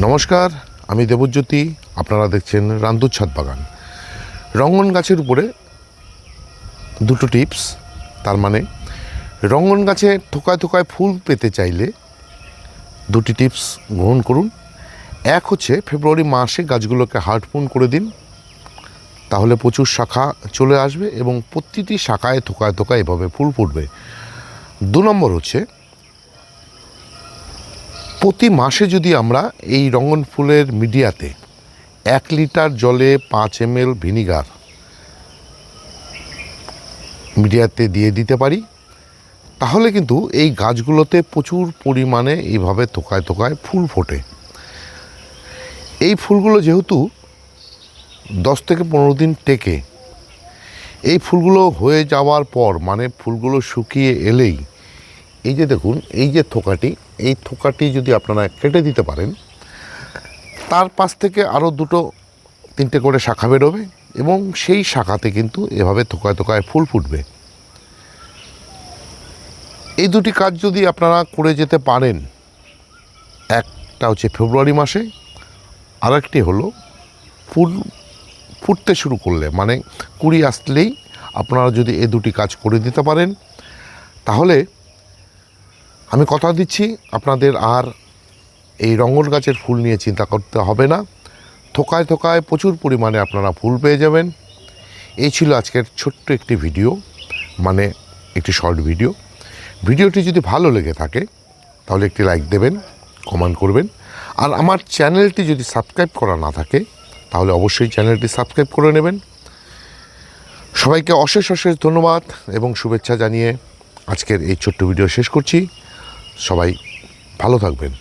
নমস্কার, আমি দেবজ্যোতি। আপনারা দেখছেন রান্দুর ছাদ বাগান। রঙ্গন গাছের উপরে দুটো টিপস। তার মানে রঙ্গন গাছে থোকায় থোকায় ফুল পেতে চাইলে দুটি টিপস গ্রহণ করুন। এক হচ্ছে ফেব্রুয়ারি মাসে গাছগুলোকে হার্ডপুন করে দিন, তাহলে প্রচুর শাখা চলে আসবে এবং প্রতিটি শাখায় থোকায় থোকায় এভাবে ফুল ফুটবে। 2 নম্বর হচ্ছে প্রতি মাসে যদি আমরা এই রঙ্গন ফুলের মিডিয়াতে 1 লিটার জলে 5 ml ভিনিগার মিডিয়াতে দিয়ে দিতে পারি, তাহলে কিন্তু এই গাছগুলোতে প্রচুর পরিমাণে এইভাবে থোকায় থোকায় ফুল ফোটে। এই ফুলগুলো যেহেতু 10 থেকে 15 দিন টেকে, এই ফুলগুলো হয়ে যাওয়ার পর মানে ফুলগুলো শুকিয়ে এলেই এই যে দেখুন, এই যে থোকাটি, এই থোকাটি যদি আপনারা কেটে দিতে পারেন, তার পাশ থেকে আরও 2-3টে করে শাখা বেরোবে এবং সেই শাখাতে কিন্তু এভাবে থোকায় থোকায় ফুল ফুটবে। এই দুটি কাজ যদি আপনারা করে যেতে পারেন, একটা হচ্ছে ফেব্রুয়ারি মাসে, আরেকটি হলো ফুল ফুটতে শুরু করলে মানে কুড়ি আসলেই আপনারা যদি এই দুটি কাজ করে দিতে পারেন, তাহলে আমি কথা দিচ্ছি আপনাদের আর এই রঙ্গন গাছের ফুল নিয়ে চিন্তা করতে হবে না। থোকায় থোকায় প্রচুর পরিমাণে আপনারা ফুল পেয়ে যাবেন। এই ছিল আজকের ছোট্ট একটি ভিডিও, মানে একটি শর্ট ভিডিও। ভিডিওটি যদি ভালো লেগে থাকে তাহলে একটি লাইক দেবেন, কমেন্ট করবেন। আর আমার চ্যানেলটি যদি সাবস্ক্রাইব করা না থাকে তাহলে অবশ্যই চ্যানেলটি সাবস্ক্রাইব করে নেবেন। সবাইকে অশেষ অশেষ ধন্যবাদ এবং শুভেচ্ছা জানিয়ে আজকের এই ছোট্ট ভিডিও শেষ করছি। সবাই ভালো থাকবেন।